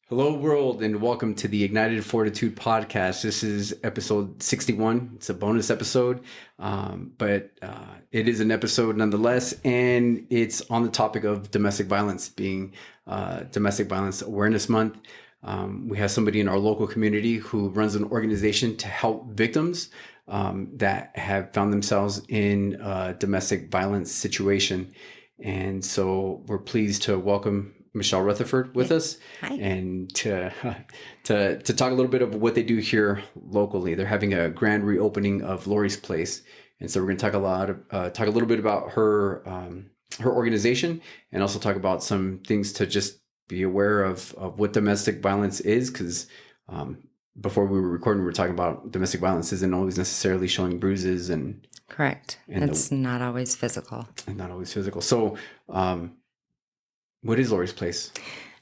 Hello, world, and welcome to the Ignited Fortitude podcast. This is episode 61. It's a bonus episode, but it is an episode nonetheless, and it's on the topic of domestic violence, being Domestic Violence Awareness Month. We have somebody in our local community who runs an organization to help victims that have found themselves in a domestic violence situation. And so we're pleased to welcome Michelle Rutherford with us. Hi. And to talk a little bit of what they do here locally. They're having a grand reopening of Lori's Place, and so we're going to talk a little bit about her organization, and also talk about some things to just be aware of what domestic violence is, because before we were recording, we were talking about domestic violence isn't always necessarily showing bruises and Correct. It's not always physical. And not always physical. So, what is Lori's Place?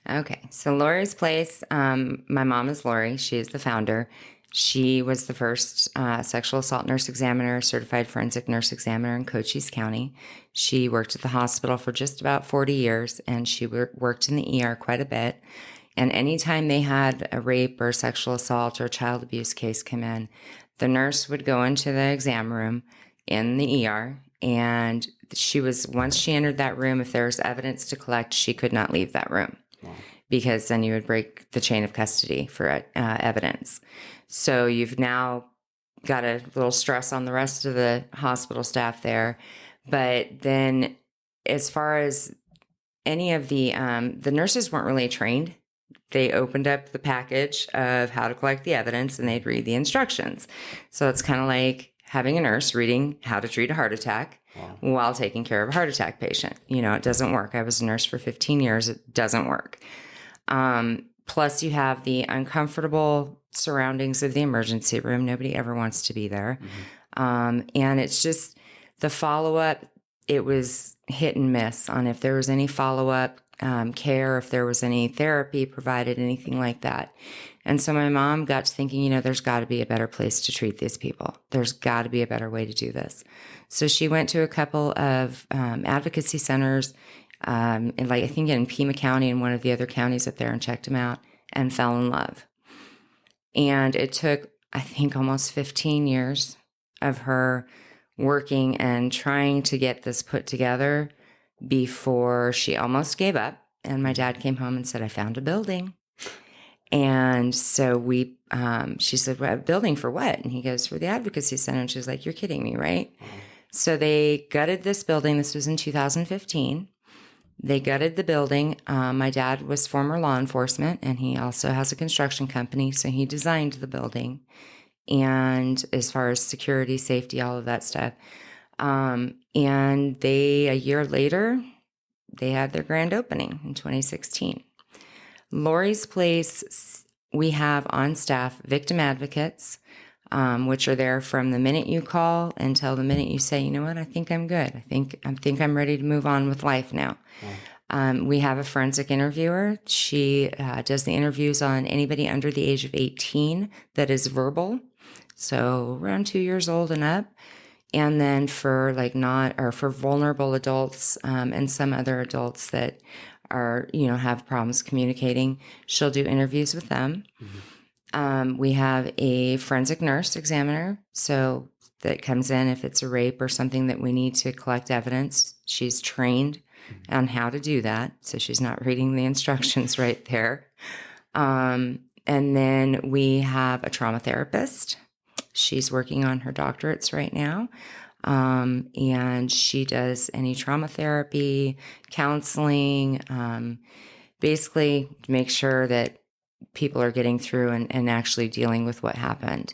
Okay. So Lori's Place, my mom is Lori. She is the founder. She was the first sexual assault nurse examiner, certified forensic nurse examiner in Cochise County. She worked at the hospital for just about 40 years, and she worked in the ER quite a bit. And anytime they had a rape or sexual assault or child abuse case come in, the nurse would go into the exam room in the ER, and once she entered that room, if there was evidence to collect, she could not leave that room. Wow. Because then you would break the chain of custody for evidence. So you've now got a little stress on the rest of the hospital staff there. But then as far as any of the nurses weren't really trained. They opened up the package of how to collect the evidence and they'd read the instructions. So it's kind of like having a nurse reading how to treat a heart attack while taking care of a heart attack patient. You know, it doesn't work. I was a nurse for 15 years. It doesn't work. Plus you have the uncomfortable surroundings of the emergency room. Nobody ever wants to be there. Mm-hmm. And it's just the follow-up, it was hit and miss on if there was any follow-up care, if there was any therapy provided, anything like that. And so my mom got to thinking, there's got to be a better place to treat these people. There's got to be a better way to do this. So she went to a couple of advocacy centers, I think in Pima County and one of the other counties up there, and checked them out and fell in love. And it took, I think, almost 15 years of her working and trying to get this put together before she almost gave up. And my dad came home and said, I found a building. And so she said, well, a building for what? And he goes, for the advocacy center. And she's like, you're kidding me, right? Mm-hmm. So they gutted this building. This was in 2015. They gutted the building. My dad was former law enforcement, and he also has a construction company. So he designed the building. And as far as security, safety, all of that stuff. And a year later, they had their grand opening in 2016. Lori's Place, we have on staff victim advocates, which are there from the minute you call until the minute you say, you know what, I think I'm good. I think I'm ready to move on with life now. Wow. We have a forensic interviewer. She does the interviews on anybody under the age of 18 that is verbal, so around 2 years old and up. And then for for vulnerable adults and some other adults that are, have problems communicating, she'll do interviews with them. Mm-hmm. We have a forensic nurse examiner, so that comes in if it's a rape or something that we need to collect evidence. She's trained on how to do that, so she's not reading the instructions right there. And then we have a trauma therapist. She's working on her doctorates right now. And she does any trauma therapy, counseling, basically to make sure that people are getting through and actually dealing with what happened.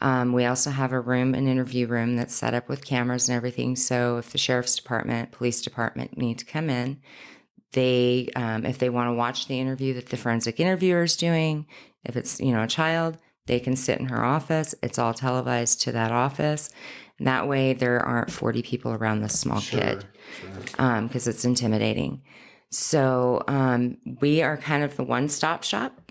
We also have an interview room that's set up with cameras and everything. So if the sheriff's department, police department need to come in, if they want to watch the interview that the forensic interviewer is doing, if it's, a child, they can sit in her office. It's all televised to that office. And that way there aren't 40 people around this small kid, because it's intimidating. So we are kind of the one-stop shop.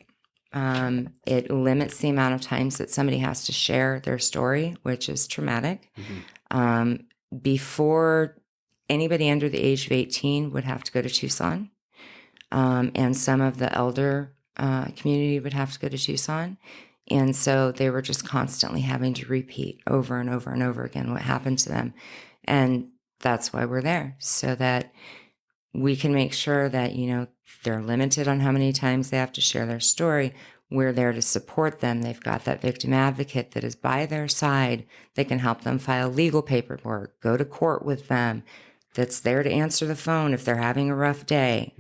It limits the amount of times that somebody has to share their story, which is traumatic. Mm-hmm. Before anybody under the age of 18 would have to go to Tucson. And some of the elder community would have to go to Tucson. And so they were just constantly having to repeat over and over and over again what happened to them. And that's why we're there, so that we can make sure that, they're limited on how many times they have to share their story. We're there to support them. They've got that victim advocate that is by their side. They can help them file legal paperwork, go to court with them, that's there to answer the phone if they're having a rough day.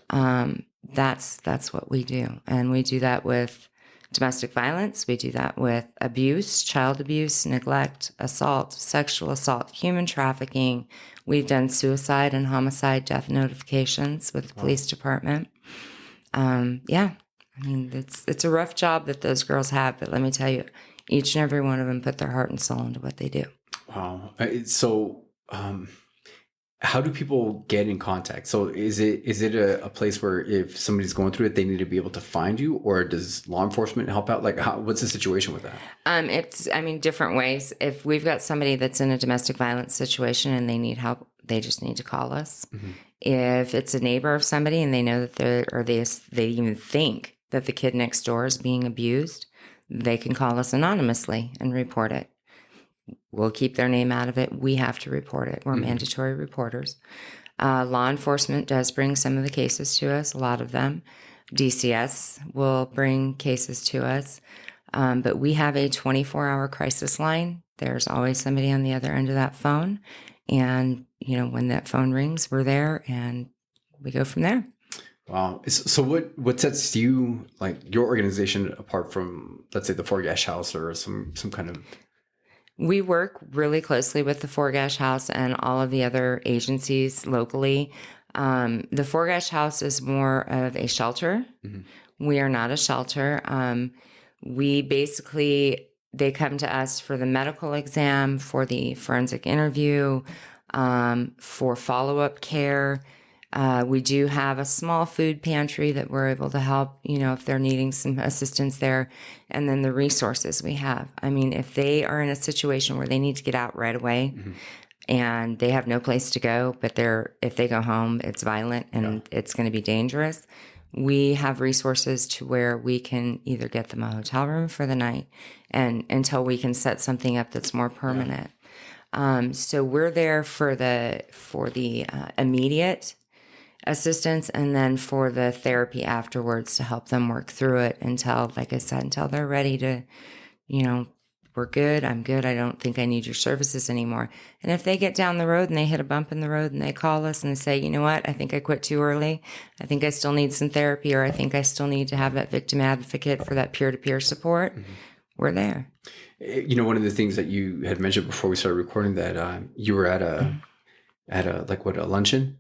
That's what we do. And we do that with domestic violence. We do that with abuse, child abuse, neglect, assault, sexual assault, human trafficking. We've done suicide and homicide death notifications with the police department. Yeah, I mean, it's a rough job that those girls have, but let me tell you, each and every one of them put their heart and soul into what they do. Wow. So, how do people get in contact? So is it a place where if somebody's going through it, they need to be able to find you, or does law enforcement help out? Like, what's the situation with that? Different ways. If we've got somebody that's in a domestic violence situation and they need help, they just need to call us. If it's a neighbor of somebody and they know that they even think that the kid next door is being abused, they can call us anonymously and report it. We'll keep their name out of it. We have to report it. We're mandatory reporters. Law enforcement does bring some of the cases to us, a lot of them. DCS will bring cases to us. But we have a 24-hour crisis line. There's always somebody on the other end of that phone. And, when that phone rings, we're there and we go from there. Wow. So what sets you, like your organization, apart from, let's say, the Four Gash House or some kind of... We work really closely with the Four Gash House and all of the other agencies locally. The Four Gash House is more of a shelter. We are not a shelter. They come to us for the medical exam, for the forensic interview, for follow-up care. We do have a small food pantry that we're able to help, if they're needing some assistance there. And then the resources we have. I mean, if they are in a situation where they need to get out right away and they have no place to go, but if they go home, it's violent and it's going to be dangerous. We have resources to where we can either get them a hotel room for the night and until we can set something up that's more permanent. So we're there for the immediate assistance and then for the therapy afterwards to help them work through it until, like I said, until they're ready to, we're good, I'm good, I don't think I need your services anymore. And if they get down the road and they hit a bump in the road and they call us and they say, you know what, I think I quit too early, I think I still need some therapy, or I think I still need to have that victim advocate for that peer-to-peer support, we're there. One of the things that you had mentioned before we started recording that you were at a luncheon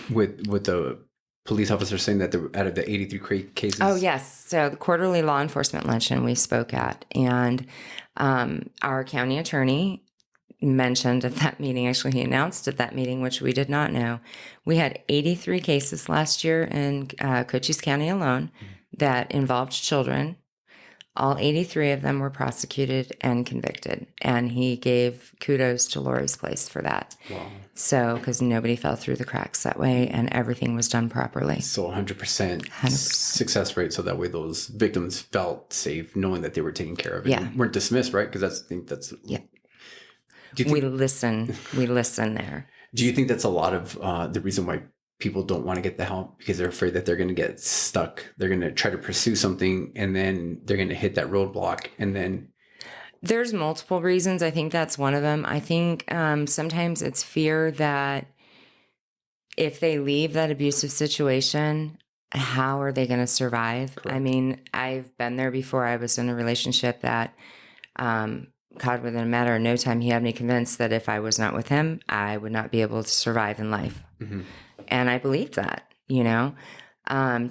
with the police officer saying that out of the 83 cases. Oh, yes. So the quarterly law enforcement luncheon we spoke at, and our county attorney mentioned at that meeting, actually he announced at that meeting, which we did not know, we had 83 cases last year in Cochise County alone that involved children. All 83 of them were prosecuted and convicted. And he gave kudos to Lori's Place for that. Wow. So, because nobody fell through the cracks that way and everything was done properly. So 100% success rate. So that way those victims felt safe knowing that they were taken care of and weren't dismissed, right? Because that's... Yeah. We listen there. Do you think that's a lot of the reason why people don't want to get the help, because they're afraid that they're going to get stuck? They're going to try to pursue something and then they're going to hit that roadblock and then... There's multiple reasons. I think that's one of them. I think sometimes it's fear that if they leave that abusive situation, how are they going to survive? Correct. I mean, I've been there before. I was in a relationship that, God, within a matter of no time, he had me convinced that if I was not with him, I would not be able to survive in life. And I believed that,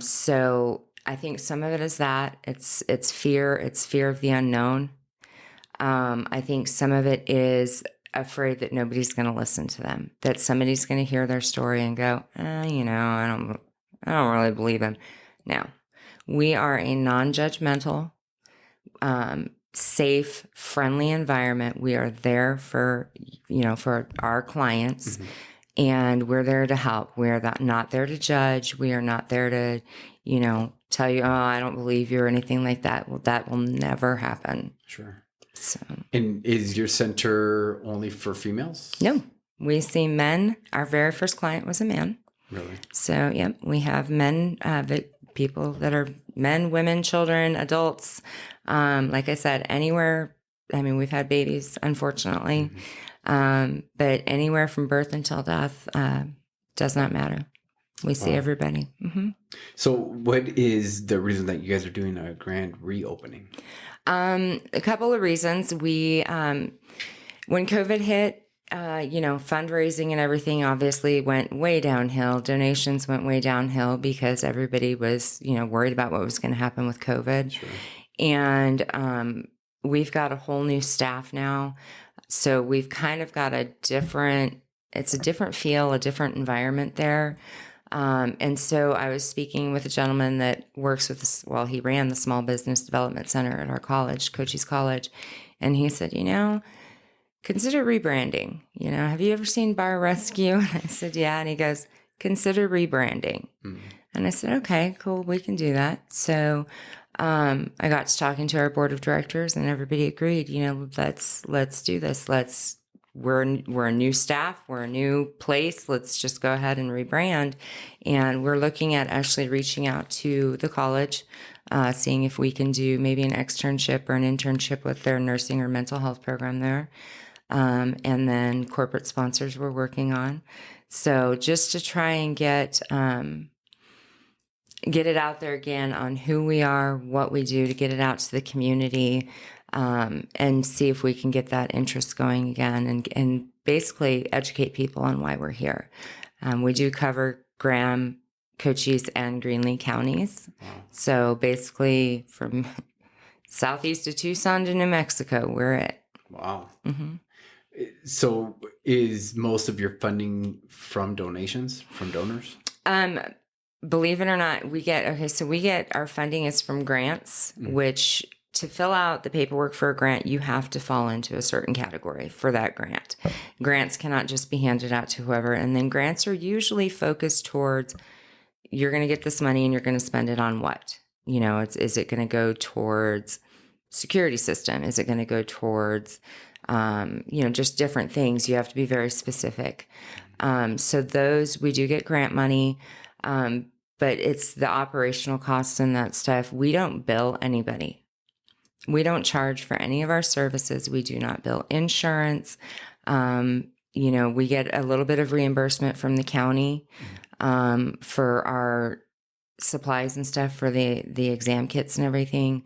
So I think some of it is that it's fear. It's fear of the unknown. I think some of it is afraid that nobody's going to listen to them, that somebody's going to hear their story and go, I don't really believe them. Now, we are a non-judgmental, safe, friendly environment. We are there for our clients. And we're there to help. We're not there to judge. We are not there to, tell you, oh, I don't believe you or anything like that. Well, that will never happen. Sure. So, And is your center only for females? no, we see men. Our very first client was a man. Really? So, yep, we have men, people that are men, women, children, adults. Like I said, anywhere. I mean, we've had babies, unfortunately, but anywhere from birth until death does not matter. We see everybody. So what is the reason that you guys are doing a grand reopening? A couple of reasons. We, when COVID hit, fundraising and everything obviously went way downhill. Donations went way downhill because everybody was, worried about what was going to happen with COVID. Sure. And we've got a whole new staff now. So we've kind of got it's a different feel, a different environment there. And so I was speaking with a gentleman that works with he ran the Small Business Development Center at our college, Cochise College. And he said, consider rebranding. Have you ever seen Bar Rescue? And I said, yeah. And he goes, consider rebranding. And I said, okay, cool. We can do that. So, I got to talking to our board of directors and everybody agreed, let's do this. We're a new staff. We're a new place. Let's just go ahead and rebrand. And we're looking at actually reaching out to the college, seeing if we can do maybe an externship or an internship with their nursing or mental health program there. And then corporate sponsors we're working on. So just to try and get it out there again on who we are, what we do, to get it out to the community, and see if we can get that interest going again and basically educate people on why we're here. We do cover Graham, Cochise, and Greenlee counties. Wow. So basically from southeast of Tucson to New Mexico, we're it. Wow. So is most of your funding from donations, from donors? Believe it or not, we get our funding is from grants, which to fill out the paperwork for a grant, you have to fall into a certain category for that grant. Grants cannot just be handed out to whoever. And then grants are usually focused towards, you're going to get this money and you're going to spend it on what? Is it going to go towards security system? Is it going to go towards, just different things? You have to be very specific. So those, we do get grant money. But it's the operational costs and that stuff. We don't bill anybody. We don't charge for any of our services. We do not bill insurance. We get a little bit of reimbursement from the county for our supplies and stuff for the exam kits and everything.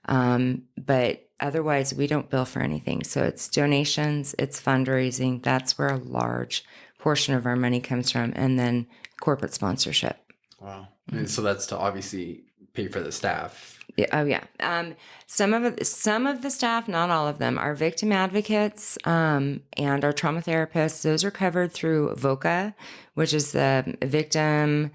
But otherwise, we don't bill for anything. So it's donations, it's fundraising. That's where a large portion of our money comes from. And then corporate sponsorship. Wow. And so that's to obviously pay for the staff. Yeah, oh yeah. Some of the staff, not all of them, are victim advocates and our trauma therapists. Those are covered through VOCA, which is the victim.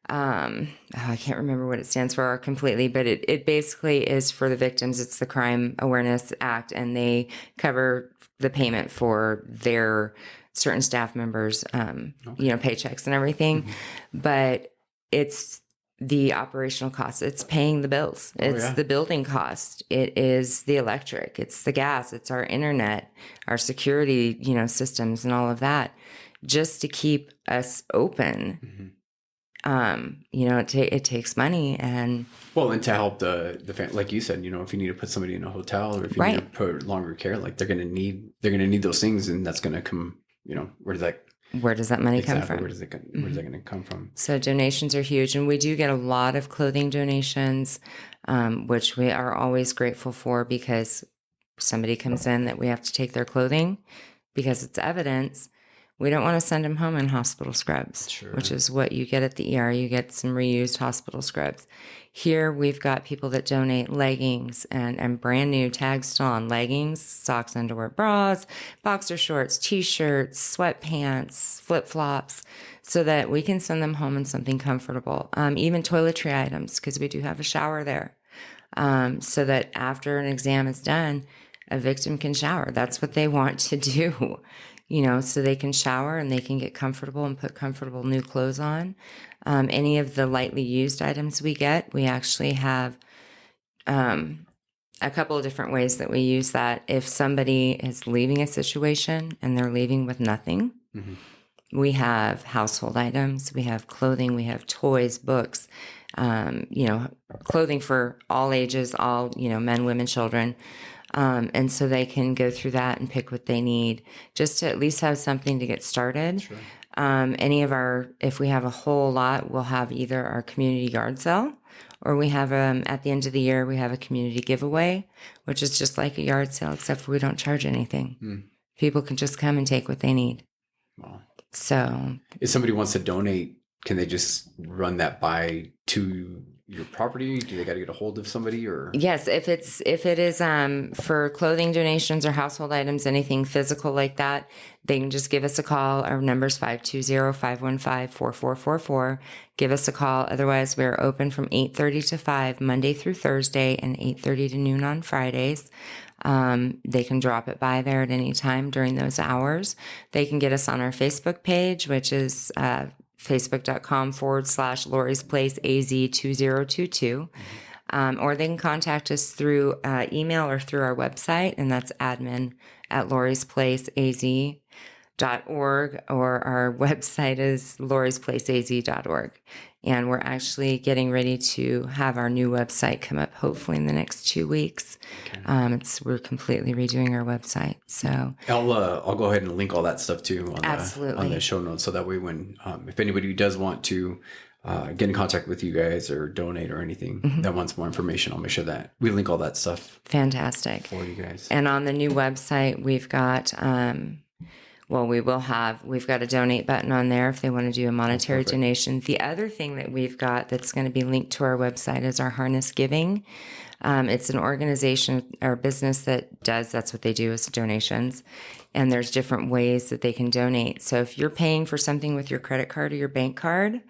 I can't remember what it stands for completely, but it basically is for the victims. It's the Crime Awareness Act, and they cover the payment for their certain staff members, paychecks and everything. But it's the operational costs. It's paying the bills. It's the building cost. It is the electric. It's the gas. It's our internet, our security, systems and all of that, just to keep us open. It takes money and to help the family, like you said, if you need to put somebody in a hotel or if you need to put longer care, like they're gonna need those things, and that's gonna come. Where does that money come from? Where's that going to come from? So donations are huge, and we do get a lot of clothing donations, which we are always grateful for, because somebody comes in that we have to take their clothing because it's evidence. We don't want to send them home in hospital scrubs, which is what you get at the ER. You get some reused hospital scrubs. Here, we've got people that donate leggings and brand new tags still on leggings, socks, underwear, bras, boxer shorts, T-shirts, sweatpants, flip-flops, so that we can send them home in something comfortable. Even toiletry items, because we do have a shower there, so that after an exam is done, a victim can shower. That's what they want to do. so they can shower and they can get comfortable and put comfortable new clothes on. Any of the lightly used items we get, we actually have a couple of different ways that we use that. If somebody is leaving a situation and they're leaving with nothing, we have household items, we have clothing, we have toys, books, clothing for all ages, all, men, women, children. And so they can go through that and pick what they need just to at least have something to get started. Sure. If we have a whole lot, we'll have either our community yard sale or we have, at the end of the year, we have a community giveaway, which is just like a yard sale, except for we don't charge anything. People can just come and take what they need. Wow. So if somebody wants to donate, can they just run that by to your property? Do they got to get a hold of somebody or? Yes, if it is for clothing donations or household items, anything physical like that, they can just give us a call. Our number is 520-515-4444. Give us a call. Otherwise, we're open from 8:30 to 5 Monday through Thursday and 8:30 to noon on Fridays. They can drop it by there at any time during those hours. They can get us on our Facebook page, which is facebook.com/Lori's Place AZ2022. Or they can contact us through email or through our website, and that's admin@lori'splaceaz.org, or our website is lori'splaceaz.org. And we're actually getting ready to have our new website come up hopefully in the next 2 weeks. Okay. We're completely redoing our website. So I'll go ahead and link all that stuff too on the show notes. So that way when, if anybody does want to get in contact with you guys or donate or anything that wants more information, I'll make sure that we link all that stuff. Fantastic. For you guys. And on the new website, we've got, we've got a donate button on there if they want to do a monetary donation. The other thing that we've got that's going to be linked to our website is our Harness Giving. It's an organization or business that's what they do is donations. And there's different ways that they can donate. So if you're paying for something with your credit card or your bank card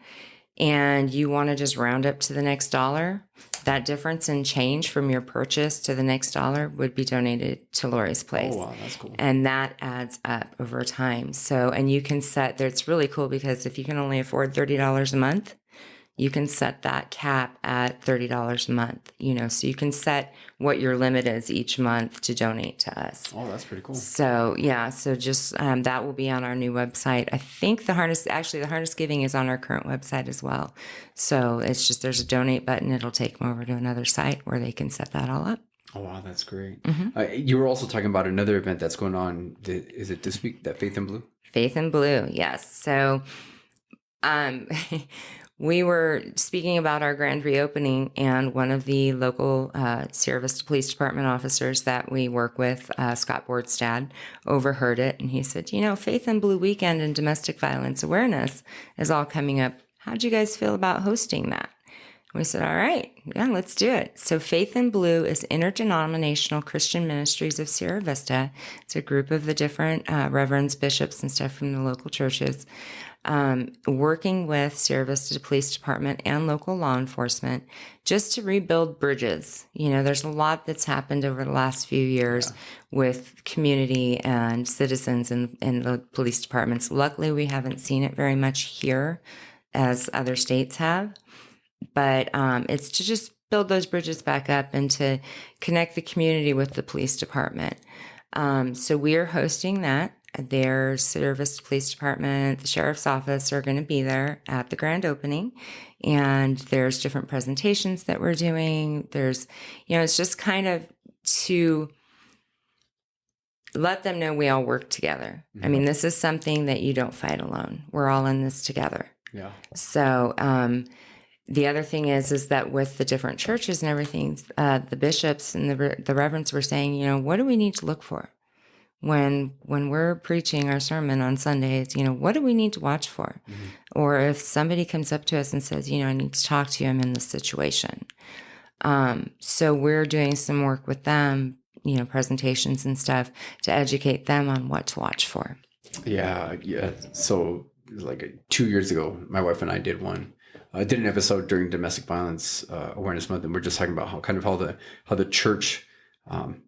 and you want to just round up to the next dollar, that difference in change from your purchase to the next dollar would be donated to Lori's Place. Oh, wow, that's cool. And that adds up over time. So, and you can it's really cool because if you can only afford $30 a month, you can set that cap at $30 a month, so you can set what your limit is each month to donate to us. Oh, that's pretty cool. So, yeah, so just that will be on our new website. I think the Harness Giving is on our current website as well. So it's just there's a donate button. It'll take them over to another site where they can set that all up. Oh, wow, that's great. You were also talking about another event that's going on. Is it this week, that Faith in Blue? Faith in Blue, yes. So we were speaking about our grand reopening, and one of the local Sierra Vista Police Department officers that we work with, Scott Bordstad, overheard it, and he said, Faith in Blue Weekend and Domestic Violence Awareness is all coming up. How'd you guys feel about hosting that? We said, all right, yeah, let's do it. So Faith in Blue is Interdenominational Christian Ministries of Sierra Vista. It's a group of the different reverends, bishops, and stuff from the local churches, working with Sierra Vista Police Department and local law enforcement just to rebuild bridges. There's a lot that's happened over the last few years with community and citizens in the police departments. Luckily, we haven't seen it very much here as other states have. But it's to just build those bridges back up and to connect the community with the police department. So we are hosting that. There's Sierra Vista Police Department, the Sheriff's Office are going to be there at the grand opening. And there's different presentations that we're doing. There's, it's just kind of to let them know we all work together. Mm-hmm. I mean, this is something that you don't fight alone. We're all in this together. Yeah. So, the other thing is that with the different churches and everything, the bishops and the reverends were saying, what do we need to look for when we're preaching our sermon on Sundays? What do we need to watch for? Mm-hmm. Or if somebody comes up to us and says, I need to talk to you, I'm in this situation. So we're doing some work with them, presentations and stuff to educate them on what to watch for. Yeah. So like 2 years ago, my wife and I did one. I did an episode during Domestic Violence Awareness Month, and we're just talking about how the church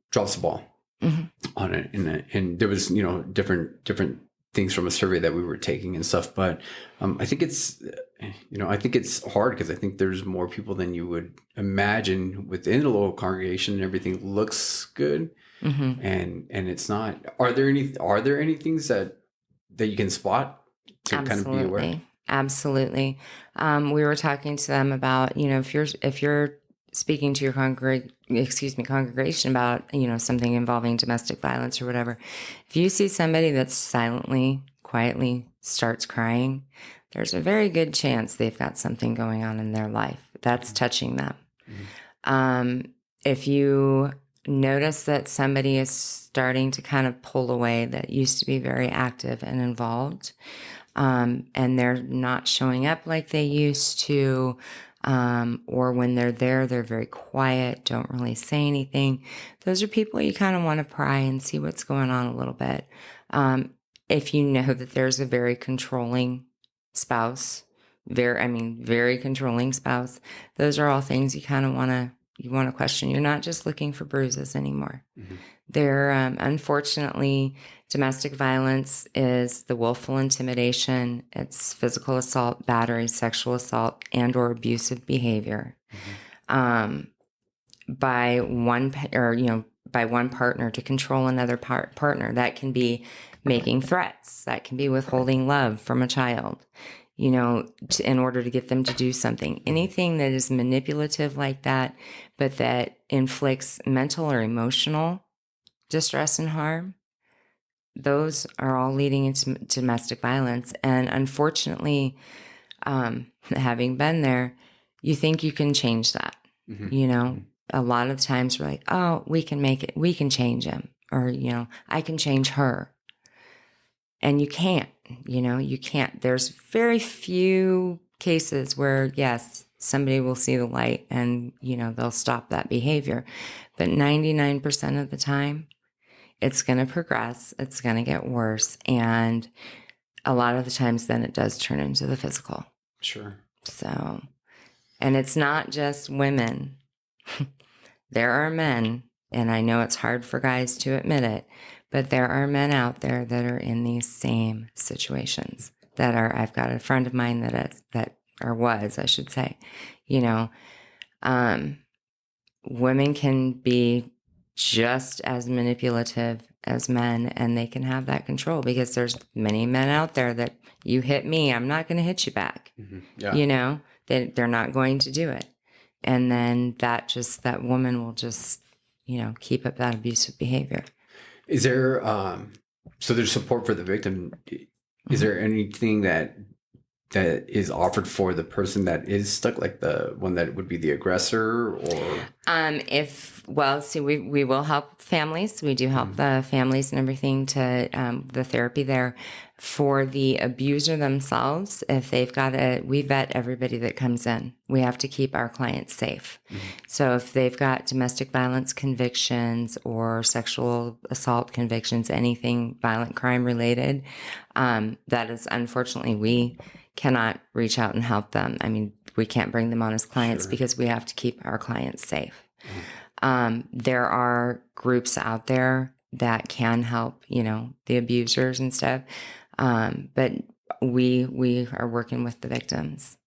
drops the ball on it. And there was, different things from a survey that we were taking and stuff. But I think I think it's hard because I think there's more people than you would imagine within the local congregation, and everything looks good. And it's not. Are there any things that you can spot to kind of be aware? Absolutely. We were talking to them about, if you're speaking to your congregation about, something involving domestic violence or whatever, if you see somebody that silently, quietly starts crying, there's a very good chance they've got something going on in their life that's touching them. If you notice that somebody is starting to kind of pull away that used to be very active and involved, and they're not showing up like they used to, or when they're there, they're very quiet, don't really say anything. Those are people you kind of want to pry and see what's going on a little bit. If you know that there's a very controlling spouse, very controlling spouse, those are all things you kind of want to question. You're not just looking for bruises anymore. They're, unfortunately, domestic violence is the willful intimidation. It's physical assault, battery, sexual assault, and or abusive behavior by one partner to control another partner. That can be making threats. That can be withholding love from a child, in order to get them to do something. Anything that is manipulative like that, but that inflicts mental or emotional distress and harm, those are all leading into domestic violence. And unfortunately, having been there, you think you can change that. A lot of times we're like, oh, we can make it, we can change him, or, I can change her. And you can't, you can't. There's very few cases where, yes, somebody will see the light and, they'll stop that behavior. But 99% of the time, it's going to progress. It's going to get worse. And a lot of the times then it does turn into the physical. Sure. So, and it's not just women. There are men, and I know it's hard for guys to admit it, but there are men out there that are in these same situations I've got a friend of mine I should say, women can be just as manipulative as men, and they can have that control because there's many men out there that you hit me, I'm not going to hit you back. Yeah. They're not going to do it. And then that woman will just, keep up that abusive behavior. Is there, so there's support for the victim. Is there anything that is offered for the person that is stuck, like the one that would be the aggressor, or? We will help families. We do help the families and everything to the therapy there. For the abuser themselves, if they've got we vet everybody that comes in. We have to keep our clients safe. So if they've got domestic violence convictions or sexual assault convictions, anything violent crime related, that is, unfortunately, we cannot reach out and help them. We can't bring them on as clients because we have to keep our clients safe. There are groups out there that can help, the abusers and stuff. But we are working with the victims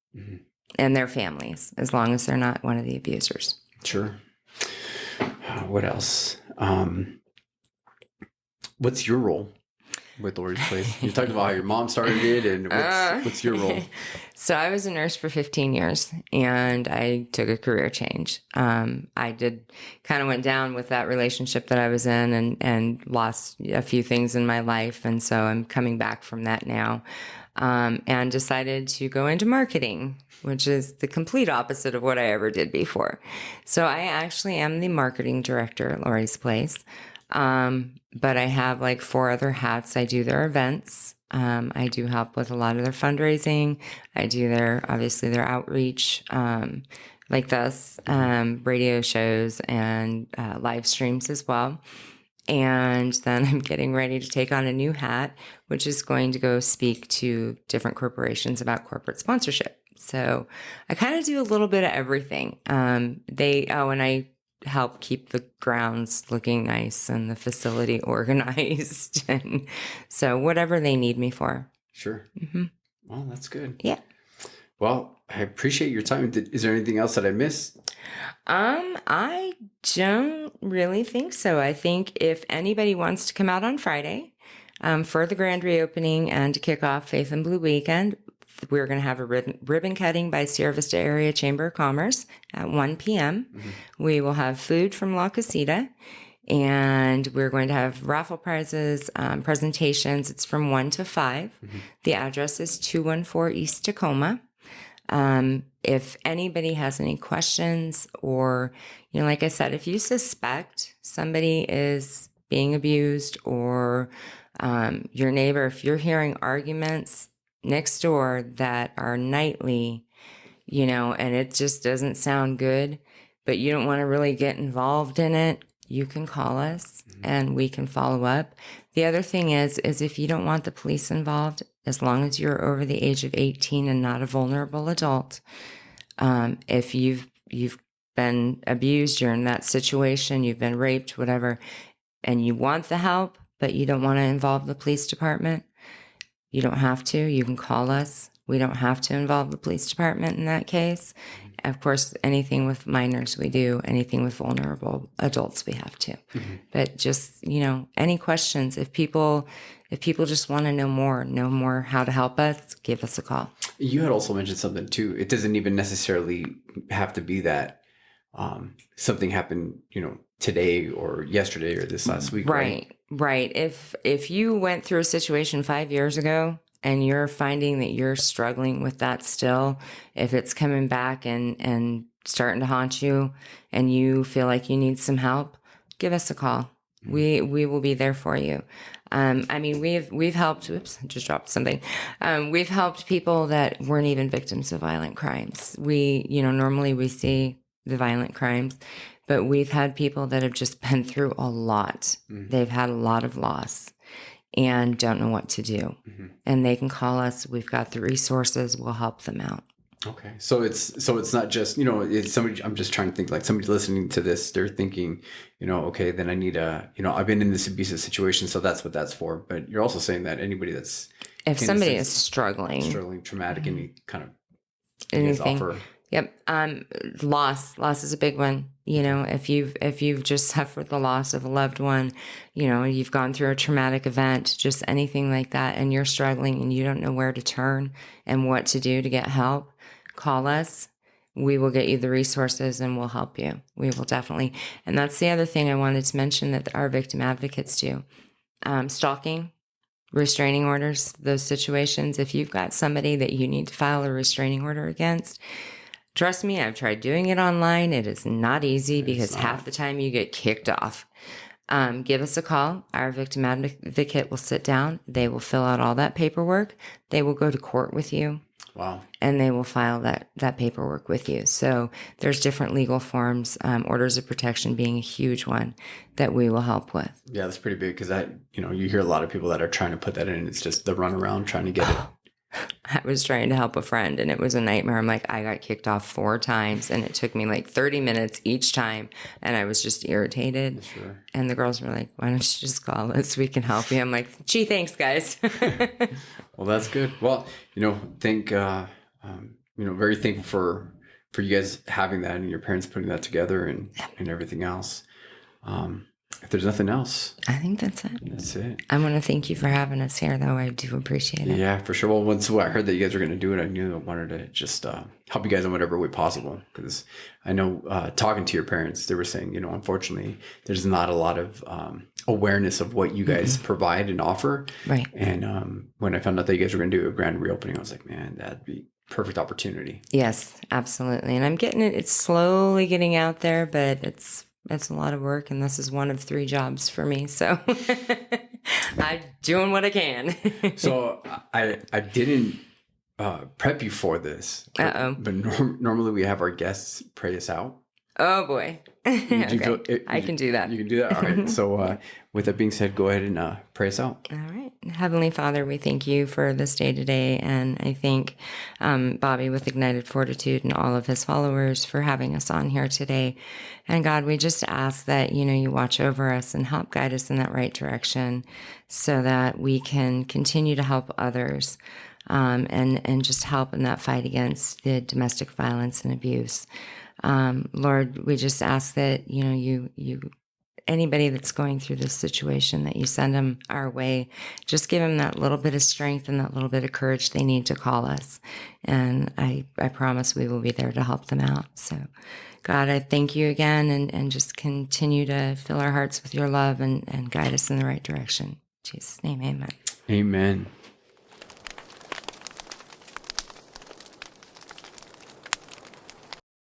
and their families, as long as they're not one of the abusers. Sure. What else? What's your role with Lori's Place? You talked about how your mom started it, and what's your role? So I was a nurse for 15 years, and I took a career change. I went down with that relationship that I was in, and lost a few things in my life. And so I'm coming back from that now, and decided to go into marketing, which is the complete opposite of what I ever did before. So I actually am the marketing director at Lori's Place. But I have 4 other hats. I do their events. I do help with a lot of their fundraising. I do their outreach, like this, radio shows and live streams as well. And then I'm getting ready to take on a new hat, which is going to go speak to different corporations about corporate sponsorship. So I kind of do a little bit of everything. And help keep the grounds looking nice and the facility organized. And so whatever they need me for. Sure. Well, that's good. Yeah. Well, I appreciate your time. Is there anything else that I missed? I don't really think so. I think if anybody wants to come out on Friday, for the grand reopening and to kick off Faith and Blue Weekend, we're going to have a ribbon cutting by Sierra Vista Area Chamber of Commerce at 1 p.m. We will have food from La Casita, and we're going to have raffle prizes, presentations. It's from 1 to 5. The address is 214 East Tacoma. If anybody has any questions, or, like I said, if you suspect somebody is being abused, or your neighbor, if you're hearing arguments next door that are nightly, and it just doesn't sound good, but you don't want to really get involved in it, you can call us and we can follow up. The other thing is if you don't want the police involved, as long as you're over the age of 18 and not a vulnerable adult, if you've been abused, you're in that situation, you've been raped, whatever, and you want the help, but you don't want to involve the police department, you don't have to. You can call us. We don't have to involve the police department in that case. Of course, anything with minors we do, anything with vulnerable adults we have to. But just, any questions, if people just want to know more how to help us, give us a call. You had also mentioned something too. It doesn't even necessarily have to be that something happened, today or yesterday or this last week. Right. If you went through a situation 5 years ago and you're finding that you're struggling with that still, if it's coming back and starting to haunt you and you feel like you need some help, give us a call. We will be there for you. We've helped, oops, I just dropped something. We've helped people that weren't even victims of violent crimes. Normally we see the violent crimes, but we've had people that have just been through a lot. They've had a lot of loss and don't know what to do. And they can call us. We've got the resources. We'll help them out. Okay. So it's not just, it's somebody, I'm just trying to think, like somebody listening to this, they're thinking, okay, then I need I've been in this abusive situation, so that's what that's for. But you're also saying that anybody that's, if somebody is struggling, traumatic, any kind of anything. offer. Yep. Loss is a big one. If you've just suffered the loss of a loved one, you've gone through a traumatic event, just anything like that, and you're struggling and you don't know where to turn and what to do to get help, call us. We will get you the resources and we'll help you. We will definitely. And that's the other thing I wanted to mention that our victim advocates do. Stalking, restraining orders, those situations. If you've got somebody that you need to file a restraining order against, trust me, I've tried doing it online. It is not easy because half the time you get kicked off. Give us a call. Our victim advocate will sit down. They will fill out all that paperwork. They will go to court with you. Wow. And they will file that paperwork with you. So there's different legal forms, orders of protection being a huge one that we will help with. Yeah, that's pretty big because you hear a lot of people that are trying to put that in. It's just the run around trying to get it. I was trying to help a friend and it was a nightmare. I'm like, I got kicked off 4 times and it took me like 30 minutes each time. And I was just irritated. Sure. And the girls were like, why don't you just call us? We can help you. I'm like, gee, thanks guys. Well, that's good. Well, very thankful for you guys having that and your parents putting that together and everything else. If there's nothing else, I think that's it. That's it. I want to thank you for having us here, though. I do appreciate it. Yeah, for sure. Well, once I heard that you guys were going to do it, I knew I wanted to just help you guys in whatever way possible. Because I know talking to your parents, they were saying, unfortunately, there's not a lot of awareness of what you guys provide and offer. Right. And when I found out that you guys were going to do a grand reopening, I was like, man, that'd be perfect opportunity. Yes, absolutely. And I'm getting it. It's slowly getting out there, but it's a lot of work, and this is one of 3 jobs for me. So I'm doing what I can. So I didn't prep you for this. Uh-oh. But normally we have our guests pray us out. Oh boy. Do you feel I can do that. You can do that. All right. So, with that being said, go ahead and pray us out. All right. Heavenly Father, we thank you for this day today. And I thank Bobby with Ignited Fortitude and all of his followers for having us on here today. And God, we just ask that, you watch over us and help guide us in that right direction so that we can continue to help others and just help in that fight against the domestic violence and abuse. Lord, we just ask that, you anybody that's going through this situation, that you send them our way. Just give them that little bit of strength and that little bit of courage they need to call us. And I promise we will be there to help them out. So, God, I thank you again and just continue to fill our hearts with your love and guide us in the right direction. In Jesus' name, amen. Amen.